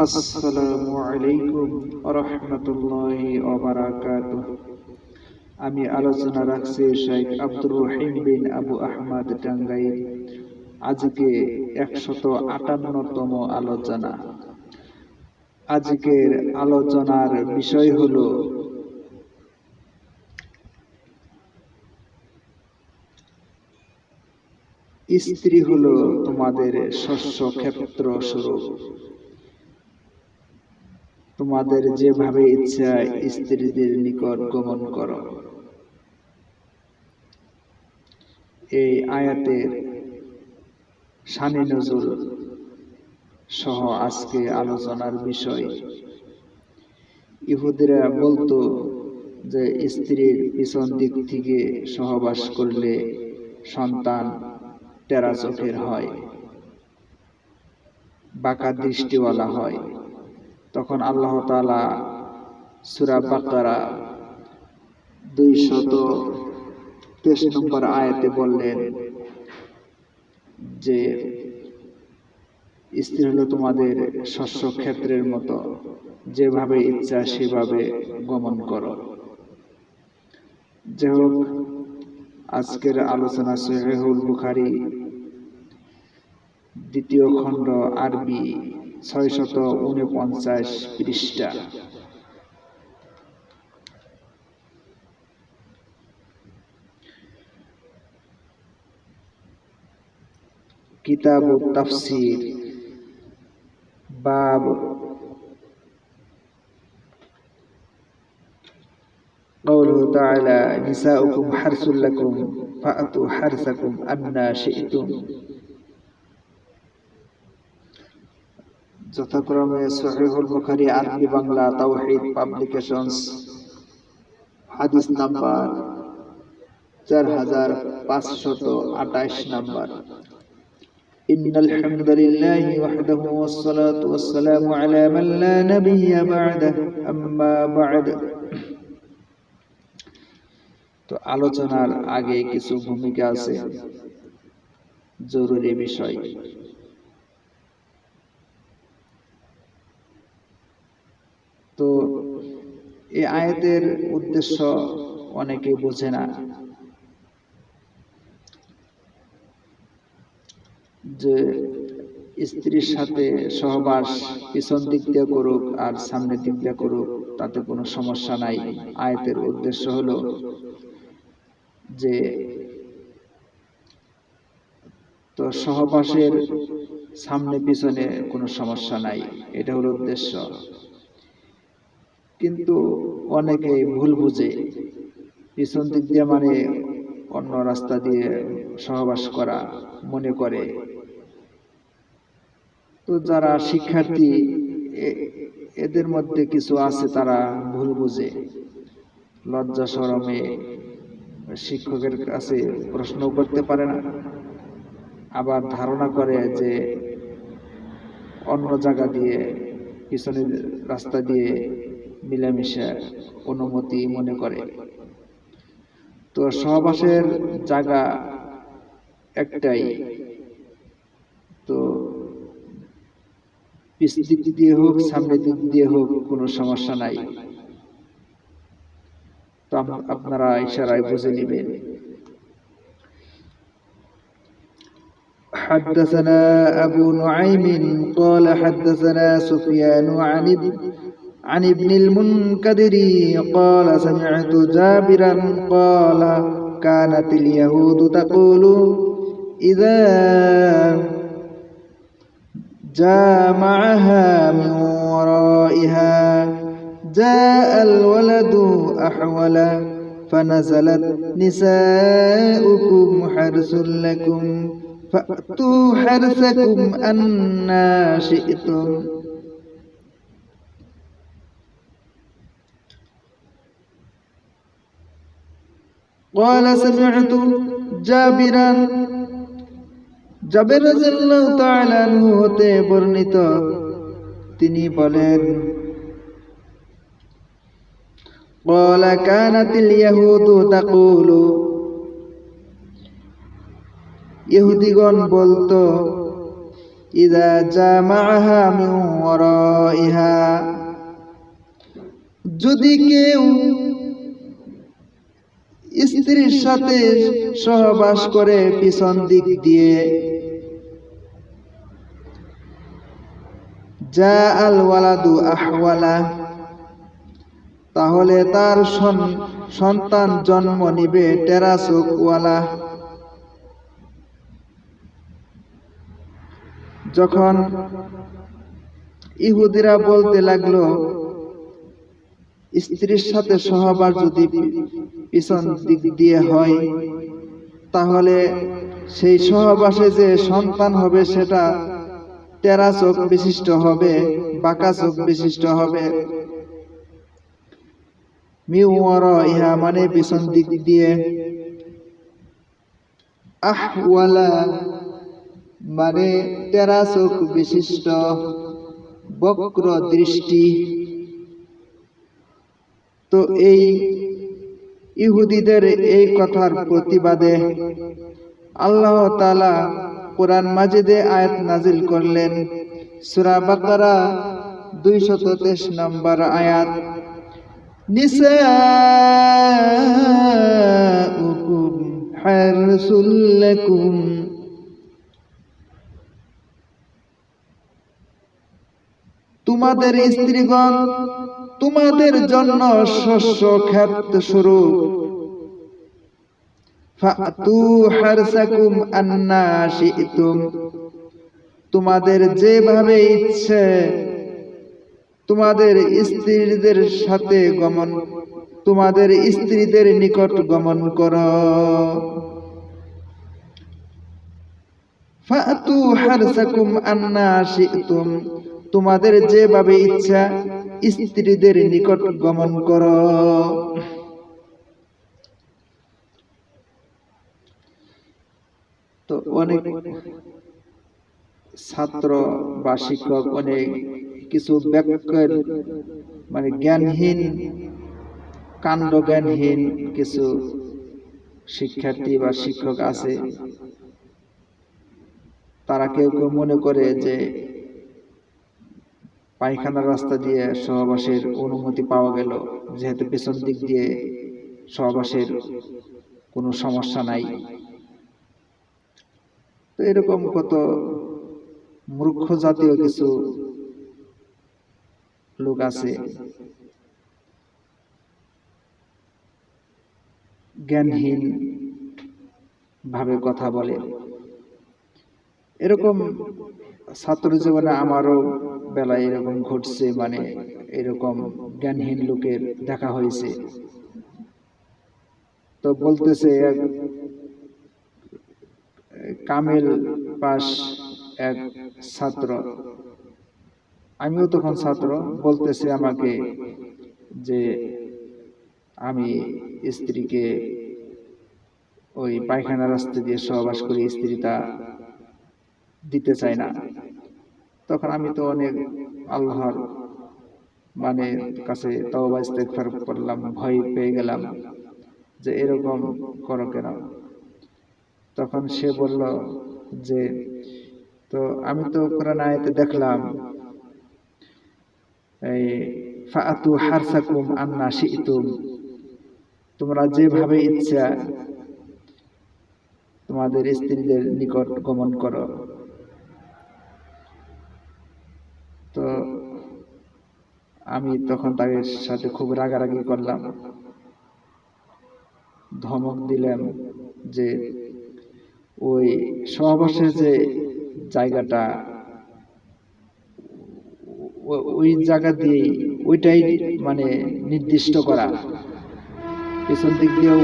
আসসালামু আলাইকুম রাহমাতুল্লাহি ওয়া বারাকাতুহু। আমি আলোচনা রাখছি শেখ আব্দুর রহিম বিন আবু আহমদ টাঙ্গাইল। আজকে 158তম আলোচনা। আজকের আলোচনার বিষয় হলো স্ত্রী হলো তোমাদের শস্য ক্ষেত্র স্বরূপ। তোমাদের যেভাবে ইচ্ছা স্ত্রীদের নিকট গমন করো। এই আয়াতের শানে নজুল সহ আজকে আলোচনার বিষয়। ইহুদিরা বলতো যে স্ত্রীর পিছন দিক থেকে সহবাস করলে সন্তান টেরা চোখের হয়, বাঁকা দৃষ্টিওয়ালা হয়। তখন আল্লাহ তাআলা সূরা বাকারা 223 নম্বর আয়াতে বললেন যে স্ত্রী হলো তোমাদের শস্য ক্ষেত্রের মতো, যেভাবে ইচ্ছা সেভাবে গমন করো। যাই হোক, আজকের আলোচনা সহিহুল বুখারী 2য় খণ্ড আরবি 649 পৃষ্ঠা। কিতাবুত তাফসীর বাব قوله تعالى نساؤكم حرث لكم فأتوا حرثكم أنى شئتم। যথাক্রমে সহিহুল বুখারী আরবি বাংলা তাওহীদ পাবলিকেশনস, হাদিস নাম্বার 4528 নাম্বার। ইন্নাল হামদুলিল্লাহি ওয়াহদাহু ওয়াসসালাতু ওয়াসসালামু আলা মান লা নাবিয়্যা বা'দাহু আম্মা বা'দ। তো আলোচনার আগে কিছু ভূমিকা আছে, জরুরি বিষয়। তো এই আয়াতের উদ্দেশ্য অনেকে বোঝে না, যে স্ত্রীর সাথে সহবাস পিছন দিক দিয়ে করুক আর সামনের দিক দিয়ে করুক, তাতে কোনো সমস্যা নাই। আয়াতের উদ্দেশ্য হলো যে তো সহবাসের সামনে পিছনে কোনো সমস্যা নাই, এটা হলো উদ্দেশ্য। কিন্তু অনেকে ভুল বুঝে, পিছন দিক দিয়ে মানে অন্য রাস্তা দিয়ে সহবাস করা মনে করে। তো যারা শিক্ষার্থী এদের মধ্যে কিছু আছে, তারা ভুল বুঝে, লজ্জা শরমে শিক্ষকের কাছে প্রশ্ন করতে পারে না, আবার ধারণা করে যে অন্য জায়গা দিয়ে পিছনের রাস্তা দিয়ে মিলামিশা অনুমতি মনে করে। তো সহবাসের জায়গা একটাই, তো পিছ দিক দিয়ে হোক সামনের দিক দিয়ে হোক কোনো সমস্যা নাই। তো আপনারা ইশারায় বুঝে নেবেন। حدثنا أبو نعيم قال حدثنا سفيان عن ابن المنكدر قال سمعت جابرا قال كانت اليهود تقول إذا جامعها من ورائها جاء الولد أحولا فنزلت نساؤكم حرث لكم فأتوا حرثكم أنى شئتم। قال سمعت جابرا জাবের রাদিয়াল্লাহু তাআলা আনহু হতে বর্ণিত, তিনি বলেন قال كانت اليهود تقول ইহুদিগণ বলতো ইযা জামাআহা মিন ওয়ারাইহা, যদি কেউ স্ত্রীর সাথে সহবাস করে পিছন দিক দিয়ে, যা আল ওয়ালাদু আহওয়ালা, তাহলে তার সন্তান জন্ম নিবে টেরা চোখওয়ালা। যখন ইহুদিরা বলতে লাগলো স্ত্রীর সাথে সহবাস যদি পিছন দিক দিয়ে হয়, তাহলে সেই সহবাসে যে সন্তান হবে সেটা টেরা চোখ বিশিষ্ট হবে, বাঁকা চোখ বিশিষ্ট হবে। মিন ওয়ারাইহা মানে পিছন দিক দিয়ে, আহওয়ালা মানে টেরা চোখ বিশিষ্ট, বক্র দৃষ্টি। তো এই ইহুদিদের এই কথার প্রতিবাদে আল্লাহ তাআলা কোরআন মাজিদে আয়াত নাজিল করলেন, সূরা বাকারা 223 নম্বর আয়াত, নিসাউকুম হারসুল লাকুম, তোমাদের স্ত্রীগণ তোমাদের জন্য শস্য ক্ষেত স্বরূপ। ফাতু হারসাকুম আন্না শি'তুম, তোমাদের যেভাবে ইচ্ছে তোমাদের স্ত্রীদের সাথে তোমাদের স্ত্রীদের নিকট গমন করো। ফাতু হারসাকুম আন্না শি'তুম, তোমাদের যেভাবে ইচ্ছা স্ত্রীদের নিকট গমন করো। তো অনেক ছাত্র বা শিক্ষক, অনেক কিছু ব্যাকরণ মানে জ্ঞানহীন, কাণ্ড জ্ঞানহীন কিছু শিক্ষার্থী বা শিক্ষক আছে, তারা কেউ কেউ মনে করে যে পায়খানার রাস্তা দিয়ে সহবাসের অনুমতি পাওয়া গেল, যেহেতু পেছন দিক দিয়ে সহবাসের কোনো সমস্যা নাই। তো এরকম কত মূর্খ জাতীয় কিছু লোক আছে, জ্ঞানহীন ভাবে কথা বলে। এরকম ছাত্র জীবনে আমারও বেলায় এরকম ঘটছে, মানে এরকম জ্ঞানহীন লোকের দেখা হয়েছে। তো বলতেছে এক কামেল পাস এক ছাত্র, আমিও তখন ছাত্র, বলতেছে আমাকে যে আমি স্ত্রীকে ওই পায়খানা রাস্তা দিয়ে সহবাস করে স্ত্রীটা দিতে চাই না। তখন আমি তো অনেক আল্লাহর মানে কাছে তওবা ইস্তেগফার করলাম, ভয় পেয়ে গেলাম যে এরকম করো কেন। তখন সে বলল যে তো আমি তো কোরআন আয়াতে দেখলাম এই ফাআতু হারসাকুম আন্না শি'তুম, তোমরা যেভাবে ইচ্ছা তোমাদের স্ত্রীদের নিকট গমন করো। তো আমি তখন তাদের সাথে খুব রাগারাগি করলাম, ধমক দিলাম যে ওই সহবাসের যে জায়গাটা, ওই জায়গা দিয়ে ওইটাই মানে নির্দিষ্ট করা, পিছন দিক দিয়েও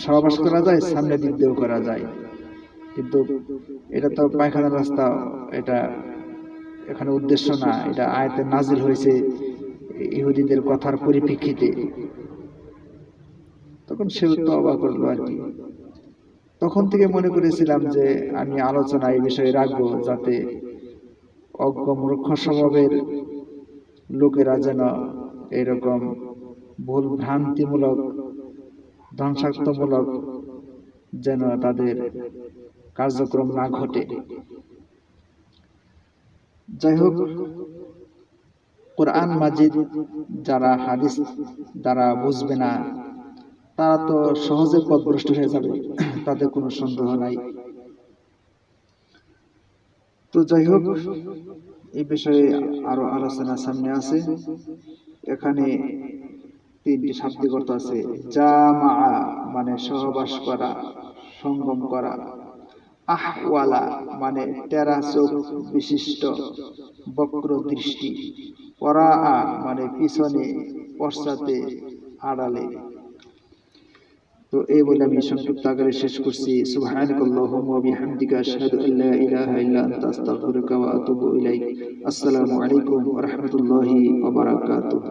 সহবাস করা যায়, সামনের দিক দিয়েও করা যায়, কিন্তু এটা তো পায়খানার রাস্তা, এটা এখানে উদ্দেশ্য না। এটা আয়াতে নাজিল হয়েছে ইহুদিদের কথার পরিপ্রেক্ষিতে। তখন সেও তওবা করলো আর কি। তখন থেকে মনে করেছিলাম যে আমি আলোচনা এই বিষয়ে রাখবো, যাতে অজ্ঞ মূর্খ স্বভাবের লোকেরা যেন এরকম ভুল ভ্রান্তিমূলক ধ্বংসাত্মমূলক যেন তাদের কার্যক্রম না ঘটে। যাই হোক, কোরআন মাজিদ যারা হাদিস দ্বারা বুঝবে না তারা তো সহজে পথভ্রষ্ট হয়ে যাবে, তাতে কোনো সন্দেহ নাই। তো যাই হোক, এই বিষয়ে আরো আলোচনা সামনে আছে। এখানে 3টি শাব্দিক অর্থ আছে। জামা মানে সহবাস করা, সঙ্গম করা। আহওয়ালা মানে টেরা চোখ বিশিষ্ট, বক্র দৃষ্টি। ওরা মানে পিছনে, পশ্চাতে, আড়ালে। তো এই বলে আমি সংক্ষিপ্ত আকারে শেষ করছি। সুবহানাকাল্লাহুম্মা ওয়া বিহামদিকা আশহাদু আল্লা ইলাহা ইল্লা আনতা আস্তাগফিরুকা ওয়া আতুবু ইলাইক। আসসালামু আলাইকুম ওয়া রাহমাতুল্লাহি ওয়া বারাকাতুহু।